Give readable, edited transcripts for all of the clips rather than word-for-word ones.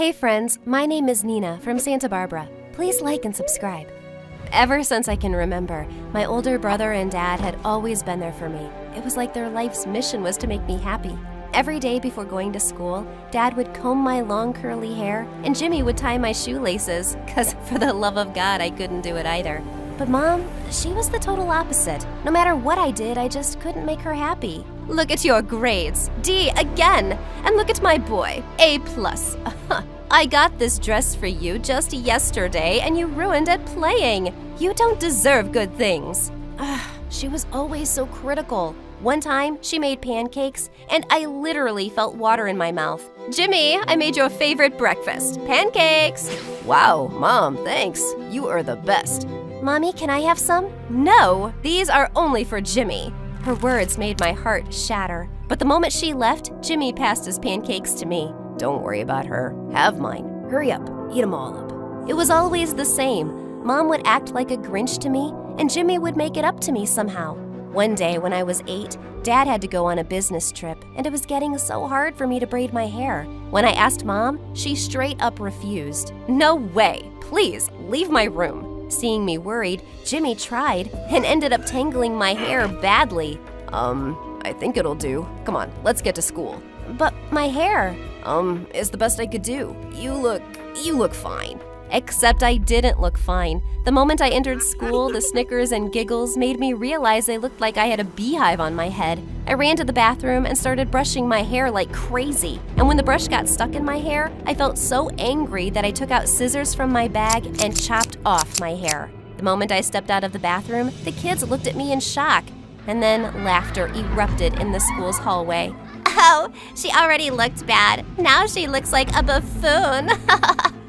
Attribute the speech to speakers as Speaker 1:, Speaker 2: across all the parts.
Speaker 1: Hey friends, my name is Nina from Santa Barbara. Please like and subscribe. Ever since I can remember, my older brother and dad had always been there for me. It was like their life's mission was to make me happy. Every day before going to school, Dad would comb my long curly hair and Jimmy would tie my shoelaces, cause for the love of God, I couldn't do it either. But Mom, she was the total opposite. No matter what I did, I just couldn't make her happy. Look at your grades, D again, and look at my boy, A+. I got this dress for you just yesterday and you ruined it playing. You don't deserve good things. She was always so critical. One time, she made pancakes, and I literally felt water in my mouth. Jimmy, I made your favorite breakfast, pancakes.
Speaker 2: Wow, Mom, thanks. You are the best.
Speaker 1: Mommy, can I have some? No, these are only for Jimmy. Her words made my heart shatter. But the moment she left, Jimmy passed his pancakes to me.
Speaker 2: Don't worry about her. Have mine. Hurry up, eat them all up.
Speaker 1: It was always the same. Mom would act like a Grinch to me, and Jimmy would make it up to me somehow. One day when I was 8, Dad had to go on a business trip, and it was getting so hard for me to braid my hair. When I asked Mom, she straight up refused. No way, please, leave my room. Seeing me worried, Jimmy tried and ended up tangling my hair badly.
Speaker 2: I think it'll do. Come on, let's get to school.
Speaker 1: But my hair.
Speaker 2: It's the best I could do. You look fine.
Speaker 1: Except I didn't look fine. The moment I entered school, the snickers and giggles made me realize I looked like I had a beehive on my head. I ran to the bathroom and started brushing my hair like crazy. And when the brush got stuck in my hair, I felt so angry that I took out scissors from my bag and chopped off my hair. The moment I stepped out of the bathroom, the kids looked at me in shock. And then laughter erupted in the school's hallway. Oh, she already looked bad. Now she looks like a buffoon.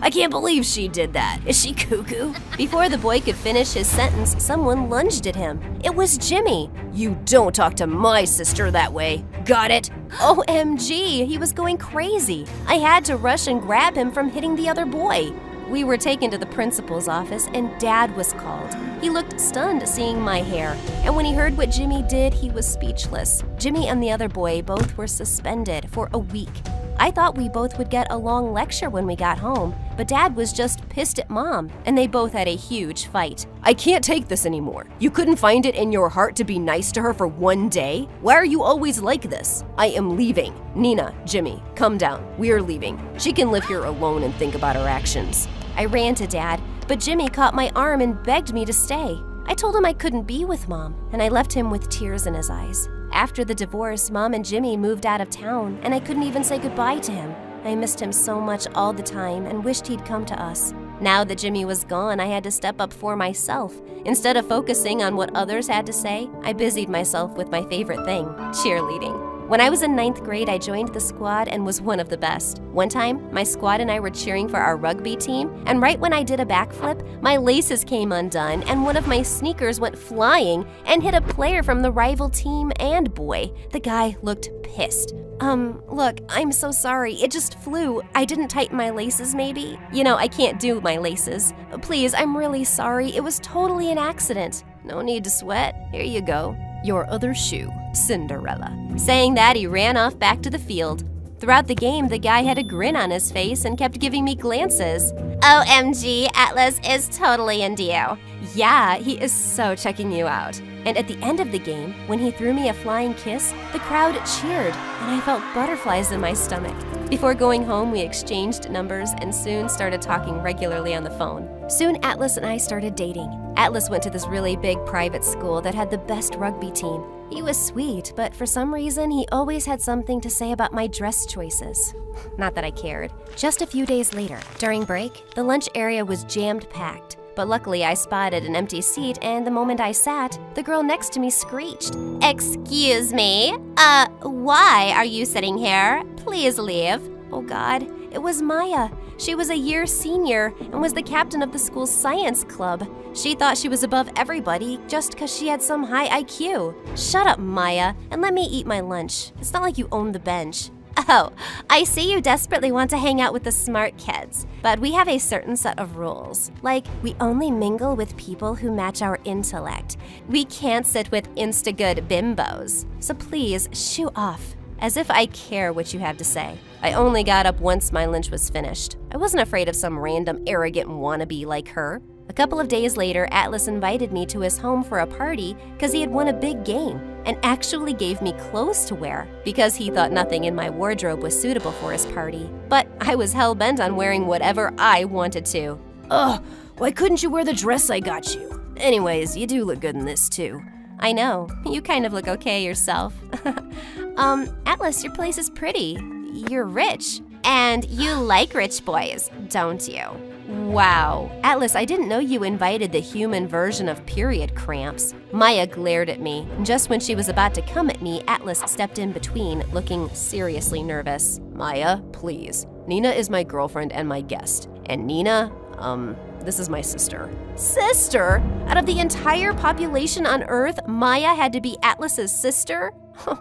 Speaker 2: I can't believe she did that. Is she cuckoo?
Speaker 1: Before the boy could finish his sentence, someone lunged at him. It was Jimmy.
Speaker 2: You don't talk to my sister that way. Got it?
Speaker 1: OMG, he was going crazy. I had to rush and grab him from hitting the other boy. We were taken to the principal's office and Dad was called. He looked stunned seeing my hair, and when he heard what Jimmy did, he was speechless. Jimmy and the other boy both were suspended for a week. I thought we both would get a long lecture when we got home, but Dad was just pissed at Mom, and they both had a huge fight.
Speaker 2: I can't take this anymore. You couldn't find it in your heart to be nice to her for one day? Why are you always like this? I am leaving. Nina, Jimmy, come down. We are leaving. She can live here alone and think about her actions.
Speaker 1: I ran to Dad, but Jimmy caught my arm and begged me to stay. I told him I couldn't be with Mom, and I left him with tears in his eyes. After the divorce, Mom and Jimmy moved out of town, and I couldn't even say goodbye to him. I missed him so much all the time and wished he'd come to us. Now that Jimmy was gone, I had to step up for myself. Instead of focusing on what others had to say, I busied myself with my favorite thing, cheerleading. When I was in 9th grade, I joined the squad and was one of the best. One time, my squad and I were cheering for our rugby team, and right when I did a backflip, my laces came undone and one of my sneakers went flying and hit a player from the rival team and boy. The guy looked pissed. Look, I'm so sorry. It just flew. I didn't tighten my laces, maybe? You know, I can't do my laces. Please, I'm really sorry. It was totally an accident.
Speaker 2: No need to sweat. Here you go. Your other shoe, Cinderella.
Speaker 1: Saying that, he ran off back to the field. Throughout the game, the guy had a grin on his face and kept giving me glances. OMG, Atlas is totally into you. Yeah, he is so checking you out. And at the end of the game, when he threw me a flying kiss, the crowd cheered, and I felt butterflies in my stomach. Before going home, we exchanged numbers and soon started talking regularly on the phone. Soon, Atlas and I started dating. Atlas went to this really big private school that had the best rugby team. He was sweet, but for some reason, he always had something to say about my dress choices. Not that I cared. Just a few days later, during break, the lunch area was jammed-packed. But luckily, I spotted an empty seat, and the moment I sat, the girl next to me screeched, "Excuse me? Why are you sitting here? Please leave." Oh God, it was Maya. She was a year senior and was the captain of the school's science club. She thought she was above everybody just because she had some high IQ. Shut up, Maya, and let me eat my lunch. It's not like you own the bench. Oh, I see you desperately want to hang out with the smart kids, but we have a certain set of rules. Like, we only mingle with people who match our intellect. We can't sit with insta-good bimbos. So please, shoo off. as if I care what you have to say. I only got up once my lunch was finished. I wasn't afraid of some random arrogant wannabe like her. A couple of days later, Atlas invited me to his home for a party because he had won a big game and actually gave me clothes to wear because he thought nothing in my wardrobe was suitable for his party. But I was hell-bent on wearing whatever I wanted to.
Speaker 2: Ugh, why couldn't you wear the dress I got you? Anyways, you do look good in this too.
Speaker 1: I know, you kind of look okay yourself. Atlas, your place is pretty. You're rich. And you like rich boys, don't you? Wow. Atlas, I didn't know you invited the human version of period cramps. Maya glared at me. Just when she was about to come at me, Atlas stepped in between, looking seriously nervous.
Speaker 2: Maya, please. Nina is my girlfriend and my guest. And Nina, this is my sister.
Speaker 1: Sister? Out of the entire population on Earth, Maya had to be Atlas's sister?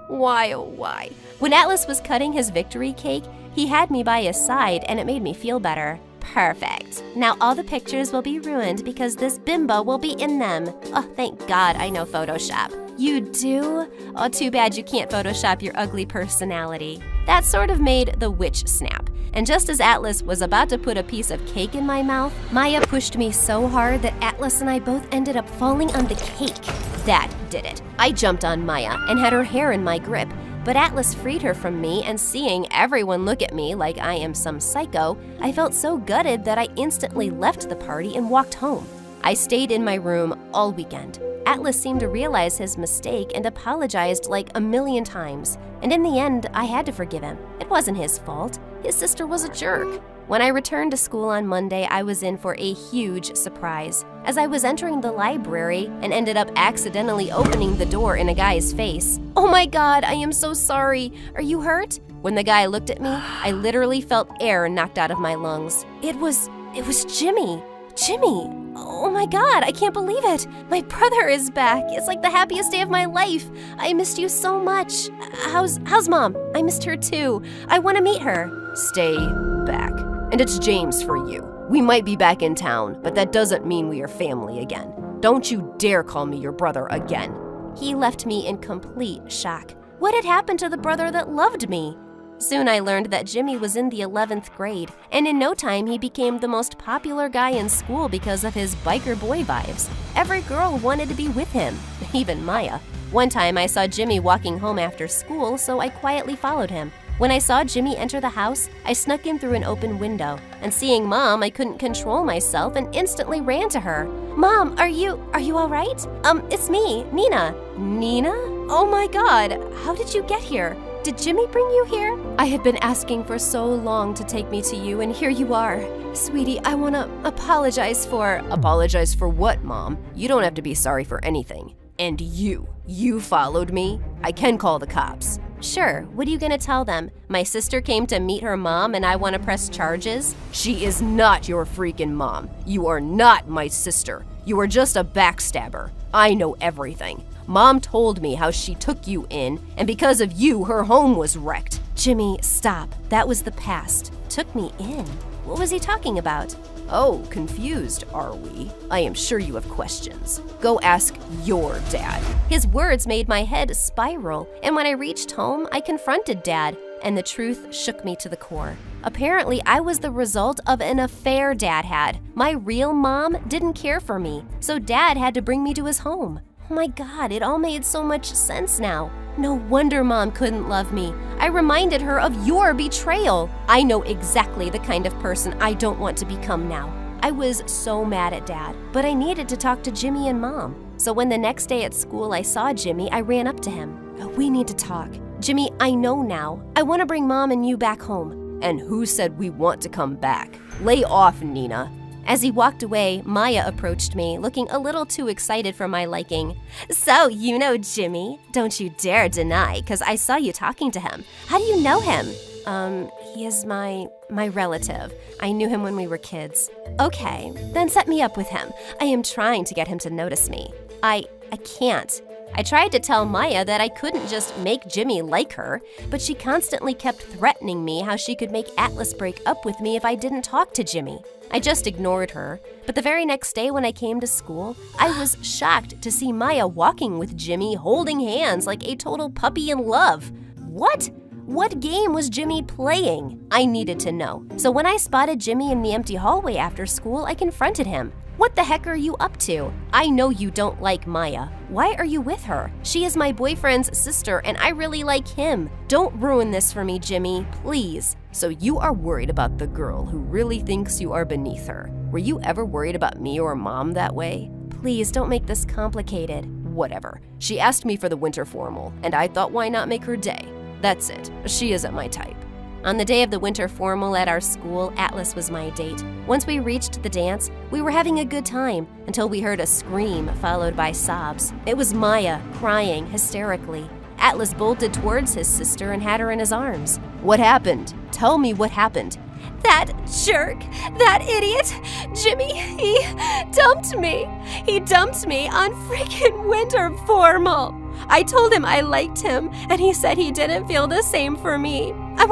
Speaker 1: Why, oh why? When Atlas was cutting his victory cake, he had me by his side and it made me feel better. Perfect. Now all the pictures will be ruined because this bimbo will be in them. Oh, thank God I know Photoshop. You do? Oh, too bad you can't Photoshop your ugly personality. That sort of made the witch snap. And just as Atlas was about to put a piece of cake in my mouth, Maya pushed me so hard that Atlas and I both ended up falling on the cake. That did it. I jumped on Maya and had her hair in my grip, but Atlas freed her from me, and seeing everyone look at me like I am some psycho, I felt so gutted that I instantly left the party and walked home. I stayed in my room all weekend. Atlas seemed to realize his mistake and apologized like a million times. And in the end, I had to forgive him. It wasn't his fault. His sister was a jerk. When I returned to school on Monday, I was in for a huge surprise. As I was entering the library and ended up accidentally opening the door in a guy's face. Oh my God, I am so sorry. Are you hurt? When the guy looked at me, I literally felt air knocked out of my lungs. It was Jimmy. Jimmy! Oh my God, I can't believe it! My brother is back! It's like the happiest day of my life! I missed you so much! How's Mom? I missed her too. I want to meet her.
Speaker 2: Stay back. And it's James for you. We might be back in town, but that doesn't mean we are family again. Don't you dare call me your brother again.
Speaker 1: He left me in complete shock. What had happened to the brother that loved me? Soon I learned that Jimmy was in the 11th grade, and in no time he became the most popular guy in school because of his biker boy vibes. Every girl wanted to be with him, even Maya. One time I saw Jimmy walking home after school, so I quietly followed him. When I saw Jimmy enter the house, I snuck in through an open window, and seeing Mom, I couldn't control myself and instantly ran to her. Mom, are you all right? It's me, Nina. Nina? Oh my God, how did you get here? Did Jimmy bring you here? I had been asking for so long to take me to you, and here you are. Sweetie, I want to apologize for…
Speaker 2: Apologize for what, Mom? You don't have to be sorry for anything. And you followed me? I can call the cops.
Speaker 1: Sure, what are you gonna tell them? My sister came to meet her mom and I want to press charges?
Speaker 2: She is not your freaking mom. You are not my sister. You are just a backstabber. I know everything. Mom told me how she took you in, and because of you, her home was wrecked.
Speaker 1: Jimmy, stop. That was the past. Took me in? What was he talking about?
Speaker 2: Oh, confused, are we? I am sure you have questions. Go ask your dad.
Speaker 1: His words made my head spiral, and when I reached home, I confronted Dad, and the truth shook me to the core. Apparently, I was the result of an affair Dad had. My real mom didn't care for me, so Dad had to bring me to his home. Oh my God, it all made so much sense now. No wonder Mom couldn't love me. I reminded her of your betrayal. I know exactly the kind of person I don't want to become now. I was so mad at Dad, but I needed to talk to Jimmy and Mom. So when the next day at school I saw Jimmy, I ran up to him. We need to talk. Jimmy, I know now. I want to bring Mom and you back home.
Speaker 2: And who said we want to come back? Lay off, Nina.
Speaker 1: As he walked away, Maya approached me, looking a little too excited for my liking. So, you know Jimmy? Don't you dare deny, because I saw you talking to him. How do you know him? He is my relative. I knew him when we were kids. Okay, then set me up with him. I am trying to get him to notice me. I can't. I tried to tell Maya that I couldn't just make Jimmy like her, but she constantly kept threatening me how she could make Atlas break up with me if I didn't talk to Jimmy. I just ignored her, but the very next day when I came to school, I was shocked to see Maya walking with Jimmy, holding hands like a total puppy in love. What? What game was Jimmy playing? I needed to know. So when I spotted Jimmy in the empty hallway after school, I confronted him. What the heck are you up to? I know you don't like Maya. Why are you with her? She is my boyfriend's sister and I really like him. Don't ruin this for me, Jimmy, please.
Speaker 2: So you are worried about the girl who really thinks you are beneath her. Were you ever worried about me or Mom that way?
Speaker 1: Please don't make this complicated.
Speaker 2: Whatever. She asked me for the winter formal, and I thought why not make her day? That's it. She isn't my type.
Speaker 1: On the day of the winter formal at our school, Atlas was my date. Once we reached the dance, we were having a good time until we heard a scream followed by sobs. It was Maya, crying hysterically. Atlas bolted towards his sister and had her in his arms.
Speaker 2: What happened? Tell me what happened.
Speaker 1: That jerk, that idiot, Jimmy, he dumped me. He dumped me on freaking winter formal. I told him I liked him, and he said he didn't feel the same for me. I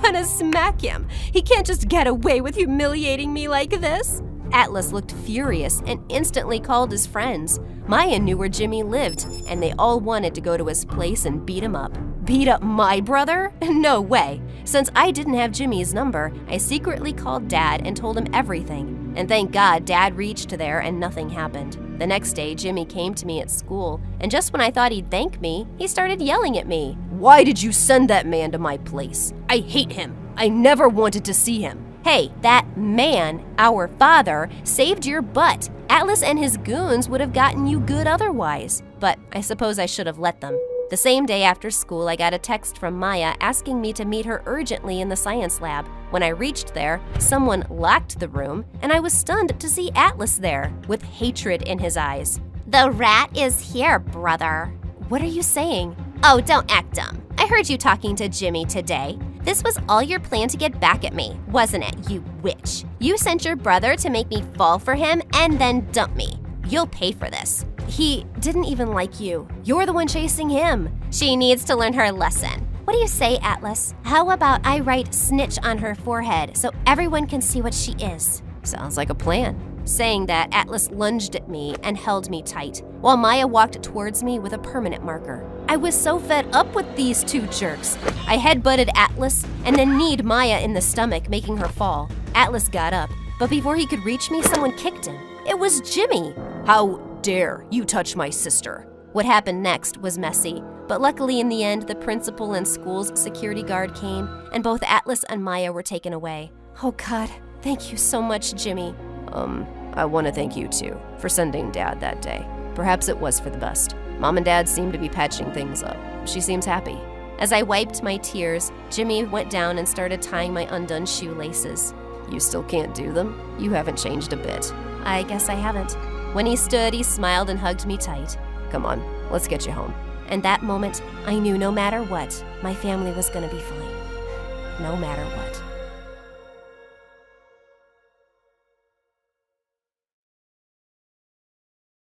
Speaker 1: wanna smack him. He can't just get away with humiliating me like this. Atlas looked furious and instantly called his friends. Maya knew where Jimmy lived, and they all wanted to go to his place and beat him up. Beat up my brother? No way. Since I didn't have Jimmy's number, I secretly called Dad and told him everything. And thank God Dad reached there and nothing happened. The next day, Jimmy came to me at school, and just when I thought he'd thank me, he started yelling at me.
Speaker 2: Why did you send that man to my place? I hate him. I never wanted to see him.
Speaker 1: Hey, that man, our father, saved your butt. Atlas and his goons would have gotten you good otherwise, but I suppose I should have let them. The same day after school, I got a text from Maya asking me to meet her urgently in the science lab. When I reached there, someone locked the room, and I was stunned to see Atlas there, with hatred in his eyes. The rat is here, brother. What are you saying? Oh, don't act dumb. I heard you talking to Jimmy today. This was all your plan to get back at me, wasn't it, you witch? You sent your brother to make me fall for him and then dump me. You'll pay for this. He didn't even like you. You're the one chasing him. She needs to learn her lesson. What do you say, Atlas? How about I write snitch on her forehead so everyone can see what she is?
Speaker 2: Sounds like a plan.
Speaker 1: Saying that, Atlas lunged at me and held me tight, while Maya walked towards me with a permanent marker. I was so fed up with these two jerks. I headbutted Atlas and then kneed Maya in the stomach, making her fall. Atlas got up, but before he could reach me, someone kicked him. It was Jimmy.
Speaker 2: How dare you touch my sister?
Speaker 1: What happened next was messy, but luckily in the end, the principal and school's security guard came, and both Atlas and Maya were taken away. Oh God, thank you so much, Jimmy.
Speaker 2: I want to thank you too for sending Dad that day. Perhaps it was for the best. Mom and Dad seem to be patching things up. She seems happy.
Speaker 1: As I wiped my tears, Jimmy went down and started tying my undone shoelaces.
Speaker 2: You still can't do them? You haven't changed a bit.
Speaker 1: I guess I haven't. When he stood, he smiled and hugged me tight.
Speaker 2: Come on, let's get you home.
Speaker 1: And that moment, I knew no matter what, my family was gonna be fine. No matter what.